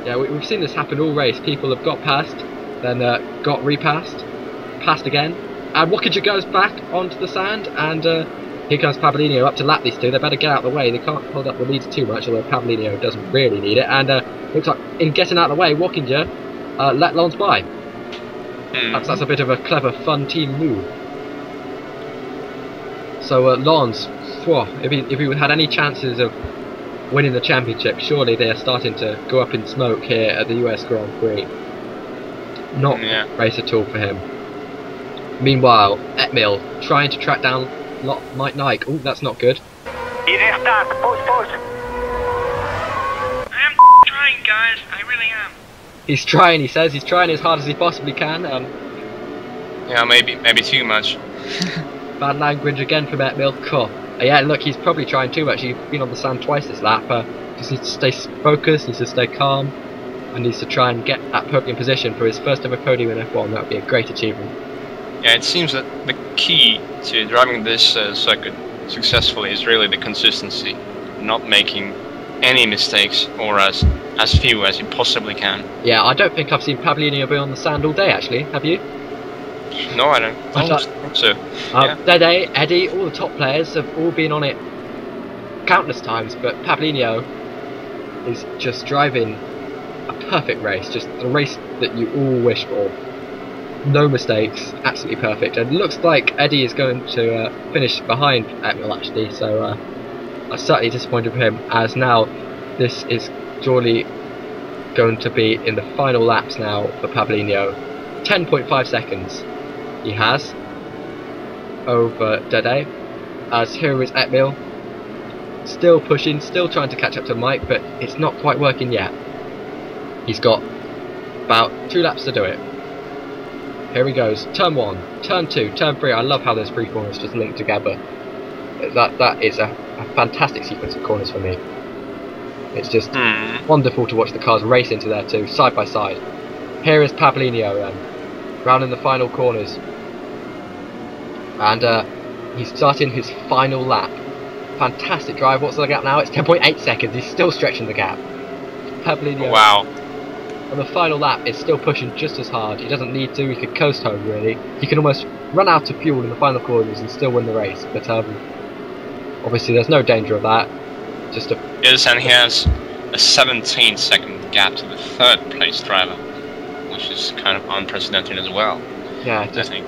Yeah, we've seen this happen all race. People have got past, then got repassed, passed again, and Wockinger goes back onto the sand, and here comes Pablino up to lap these two. They better get out of the way. They can't hold up the leads too much, although Pablino doesn't really need it. And looks like in getting out of the way, Wockinger let Lons by. Perhaps that's a bit of a clever, fun team move. So Lons, if he had any chances of winning the championship, surely they are starting to go up in smoke here at the US Grand Prix. Not a race at all for him. Meanwhile, Etmil trying to track down Mike Nike. Oh, that's not good. I am trying, guys. I really am. He's trying, he says. He's trying as hard as he possibly can. Yeah, maybe too much. Bad language again from Etmil. Cool. Yeah, look, he's probably trying too much. He's been on the sand twice this lap. Just needs to stay focused, needs to stay calm, and needs to try and get that podium position for his first ever podium in F1. That would be a great achievement. Yeah, it seems that the key to driving this circuit successfully is really the consistency, not making any mistakes or as few as you possibly can. Yeah, I don't think I've seen Pablino be on the sand all day, actually. Have you? No, I don't think so. Dede, Eddie, all the top players have all been on it countless times, but Pablino is just driving a perfect race, just the race that you all wish for. No mistakes, absolutely perfect, and it looks like Eddie is going to finish behind Etmil actually, so I'm certainly disappointed with him, as now this is surely going to be in the final laps now for Pablino. 10.5 seconds he has over Dede, as here is Etmil, still pushing, still trying to catch up to Mike, but it's not quite working yet. He's got about 2 laps to do it. Here he goes, turn 1, turn 2, turn 3. I love how those 3 corners just link together. That is a fantastic sequence of corners for me. It's just wonderful to watch the cars race into there too, side by side. Here is Pablino then, round in the final corners. And he's starting his final lap. Fantastic drive. What's the gap now? It's 10.8 seconds. He's still stretching the gap. Pablino, wow. On the final lap is still pushing just as hard. He doesn't need to. He could coast home really. He can almost run out of fuel in the final corners and still win the race. But obviously there's no danger of that. Just a yes, and he has a 17-second gap to the 3rd place driver, which is kind of unprecedented as well. Yeah, I think.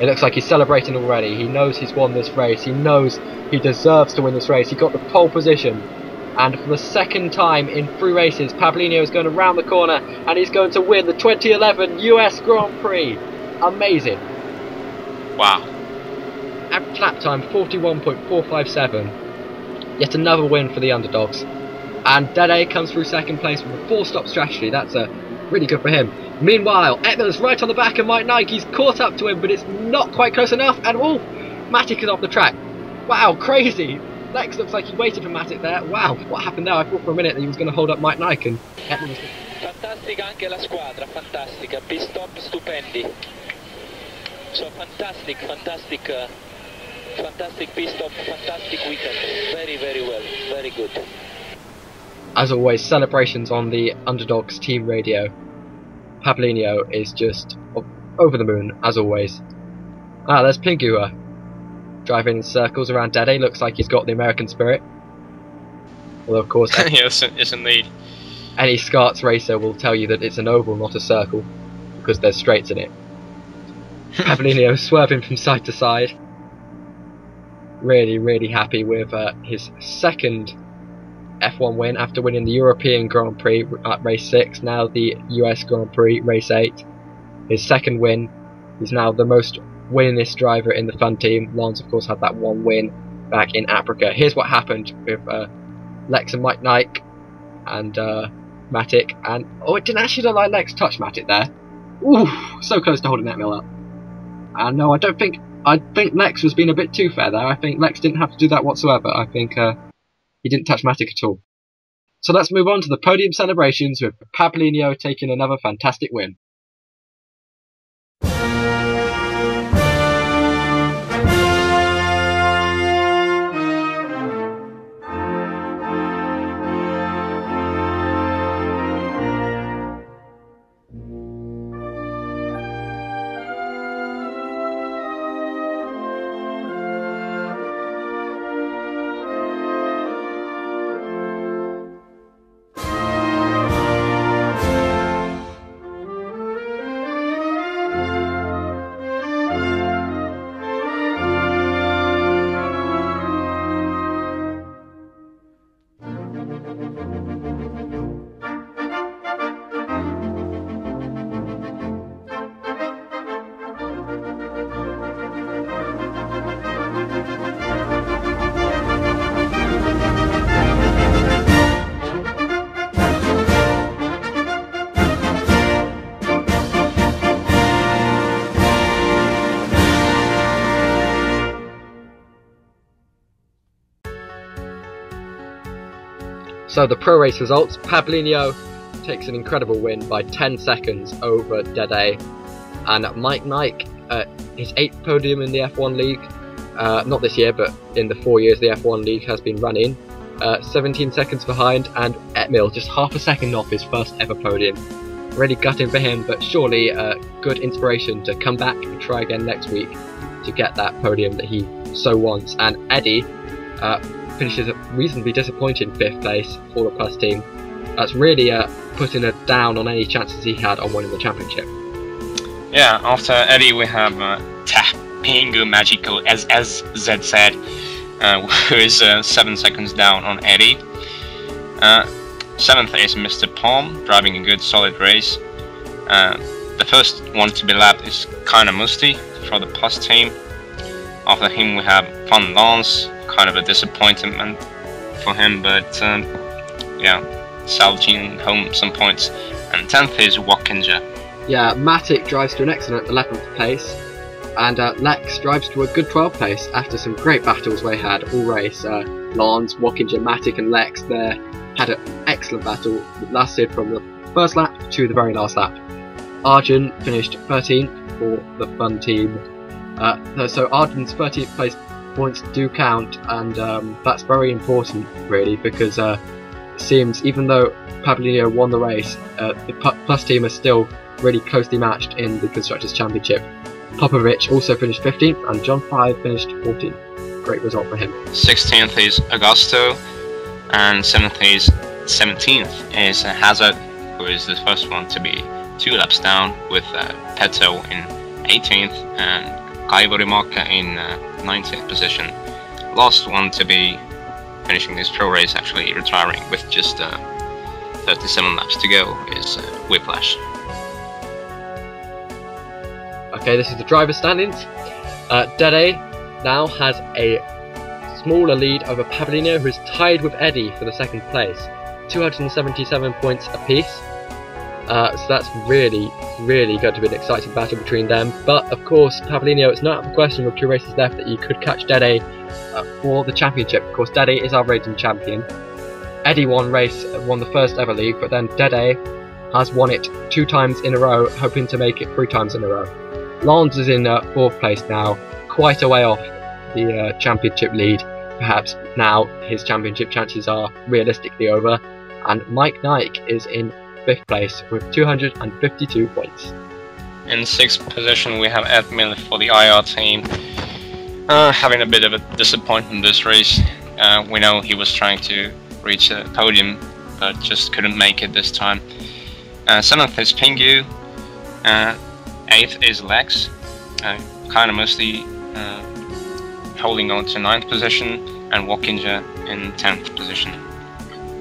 It looks like he's celebrating already. He knows he's won this race. He knows he deserves to win this race. He got the pole position. And for the 2nd time in 3 races, Pablino is going to round the corner and he's going to win the 2011 US Grand Prix. Amazing. Wow. Average lap time 41.457. Yet another win for the underdogs. And Dede comes through 2nd place with a 4-stop strategy. That's really good for him. Meanwhile, Etmil is right on the back of Mike Nike. He's caught up to him, but it's not quite close enough. And Matic is off the track. Wow, crazy. Lex looks like he waited for Matic there. Wow, what happened there? I thought for a minute that he was going to hold up Mike Nike, and Etmil was... Fantastica anche la squadra, fantastica. Pit stop stupendi. So fantastic pit stop, fantastic weekend. Very, very well, very good. As always, celebrations on the underdogs team radio. Pablino is just over the moon, as always. Ah, there's Pingua. Driving in circles around Dede, looks like he's got the American spirit. Although of course yes indeed. Any Scarts racer will tell you that it's an oval, not a circle, because there's straights in it. Pablino swerving from side to side. Really, really happy with his 2nd F1 win after winning the European Grand Prix at race 6, now the US Grand Prix race 8. His 2nd win. He's now the most winningest driver in the Fun team. Lons of course had that 1 win back in Africa. Here's what happened with Lex and Mike Nike and Matic, and it didn't actually look like Lex touched Matic there. Ooh, so close to holding Etmil up. And no, I think Lex was being a bit too fair there. I think Lex didn't have to do that whatsoever. I think he didn't touch Matic at all. So let's move on to the podium celebrations with Pablino taking another fantastic win. So the pro race results: Pablinho takes an incredible win by 10 seconds over Dede, and Mike Nike, his 8th podium in the F1 League, not this year, but in the 4 years the F1 League has been running, 17 seconds behind, and Emil just half a second off his first ever podium. Really gutting for him, but surely a good inspiration to come back and try again next week to get that podium that he so wants. And Eddie finishes a reasonably disappointing 5th place for the Plus team. That's really putting a down on any chances he had on winning the championship. Yeah, after Eddie we have Tapingu Magical, as Zed said, who is 7 seconds down on Eddie. 7th is Mr. Palm, driving a good solid race. The first one to be lapped is kinda Musti for the Plus team. After him we have Van Lance, kind of a disappointment for him, but yeah, salvaging home some points. And 10th is Wakinger. Yeah, Matic drives to an excellent 11th place, and Lex drives to a good 12th place after some great battles they had all race. Lance, Wakinger, Matic and Lex there had an excellent battle that lasted from the first lap to the very last lap. Arjun finished 13th for the Fun team. So Arjun's 13th place points do count, and that's very important really, because it seems even though Pablinho won the race, the Plus team is still really closely matched in the Constructors' Championship. Popovic also finished 15th, and John 5 finished 14th. Great result for him. 16th is Augusto, and 17th is Hazard, who is the first one to be 2 laps down, with Peto in 18th and Kaivorimaka in 19th position. Last one to be finishing this pro race, actually retiring with just 37 laps to go, is Whiplash. Okay, this is the driver's standings. Dede now has a smaller lead over Pablinho, who's tied with Eddie for the 2nd place, 277 points apiece. So that's really going to be an exciting battle between them. But of course, Pablinho, it's not a question with 2 races left that you could catch Dede for the championship. Of course, Dede is our reigning champion. Eddie won the first ever league, but then Dede has won it 2 times in a row, hoping to make it 3 times in a row. Lance is in 4th place now, quite a way off the championship lead. Perhaps now his championship chances are realistically over. And Mike Nike is in 5th place with 252 points. In 6th position we have Ed Miller for the IR team, having a bit of a disappointment this race. We know he was trying to reach a podium, but just couldn't make it this time. 7th is Pingu, 8th is Lex, kind of mostly holding on to 9th position, and Wakinger in 10th position.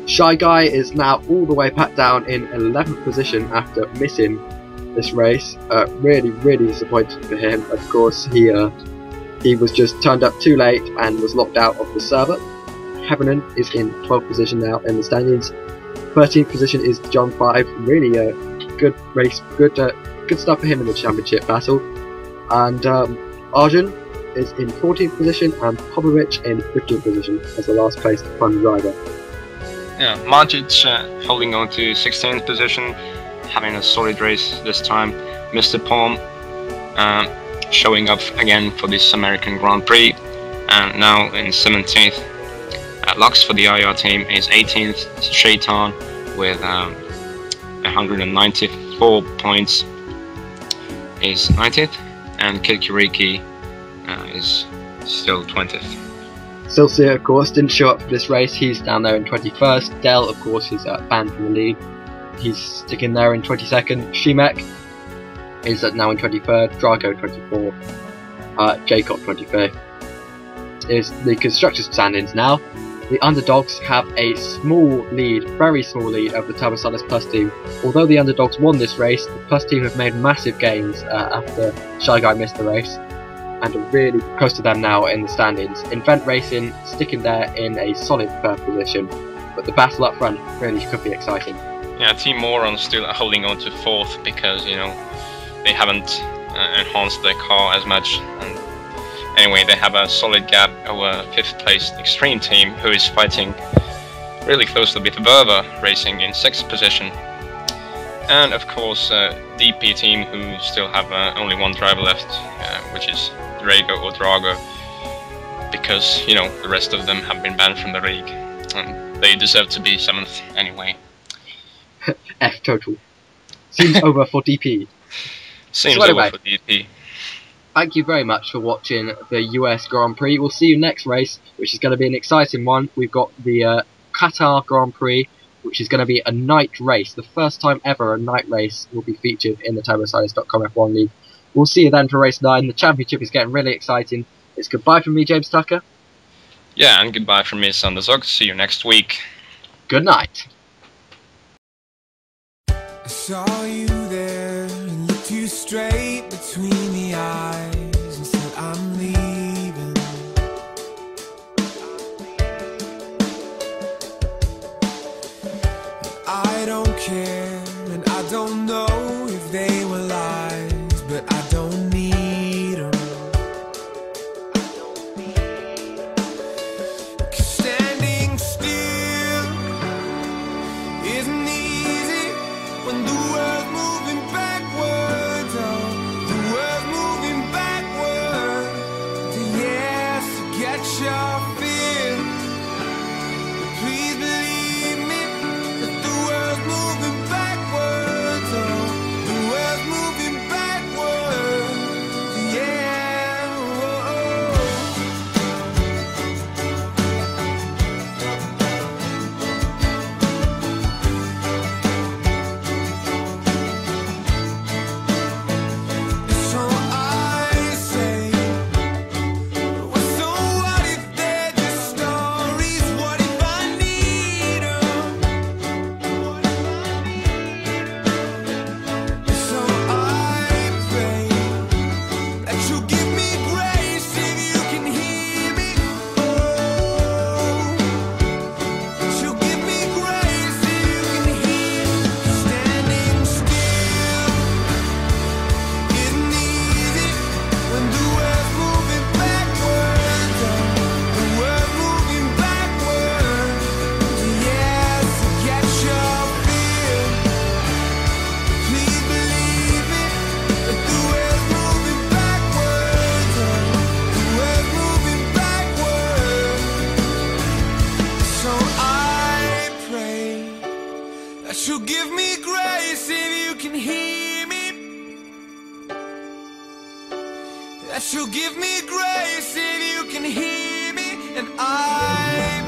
Shy Guy is now all the way back down in 11th position after missing this race. Really disappointed for him. Of course, he was just turned up too late and was locked out of the server. Heavenin is in 12th position now in the standings. 13th position is John 5. Really a good race, good stuff for him in the championship battle. And Arjun is in 14th position, and Popovic in 15th position as the last place fun driver. Yeah, Majic holding on to 16th position, having a solid race this time. Mr. Palm showing up again for this American Grand Prix, and now in 17th. Lux for the IR team is 18th. Shaitan with 194 points is 19th, and Kirikiri is still 20th. Silcia, of course, didn't show up for this race. He's down there in 21st. Dell, of course, is banned from the league. He's sticking there in 22nd. Shimek is now in 23rd. Drago 24th. Jacob 25th. Is the constructors' standings now. The underdogs have a small lead, very small lead over the Turbosalis Plus team. Although the underdogs won this race, the Plus team have made massive gains after Shy Guy missed the race, and are really close to them now in the standings. Invent Racing sticking there in a solid 3rd position, but the battle up front really could be exciting. Yeah, Team Moron still holding on to 4th because, you know, they haven't enhanced their car as much. And anyway, they have a solid gap over 5th place Extreme Team, who is fighting really closely with Verva racing in 6th position. And of course DP team, who still have only one driver left, which is Drago or Drago, because, you know, the rest of them have been banned from the league. And they deserve to be 7th anyway. F total. Seems over for DP. Seems So over anyway, for DP. thank you very much for watching the US Grand Prix. We'll see you next race, which is going to be an exciting one. We've got the Qatar Grand Prix, which is going to be a night race. The first time ever a night race will be featured in the TurboScience.com F1 League. We'll see you then for race 9. The championship is getting really exciting. It's goodbye from me, James Tucker. Yeah, and goodbye from me, Sander Zog. See you next week. Good night. I saw you there and looked you straight between the eyes and said, I'm leaving. I don't care and I don't know if they were lies, but I don't need them. 'Cause standing still isn't easy when the world's moving backwards. Oh, the world's moving backwards. Yes, get your feel. Please believe me that the world's moving backwards. Oh, the world's moving backwards. Yeah. Oh. So I say, well, so what if they're just stories? What if I need 'em? So I pray that you'll give me grace if you can hear me. Oh, that you'll give me grace if you can hear me. Standing still isn't easy when the world's moving backwards. Oh, the world's moving backwards. Yes, get your feel. Please believe me that the world's moving backwards. Oh, the world's moving backwards. So I pray that you'll give me grace if you can hear me. That you'll give me grace if you can hear me. And I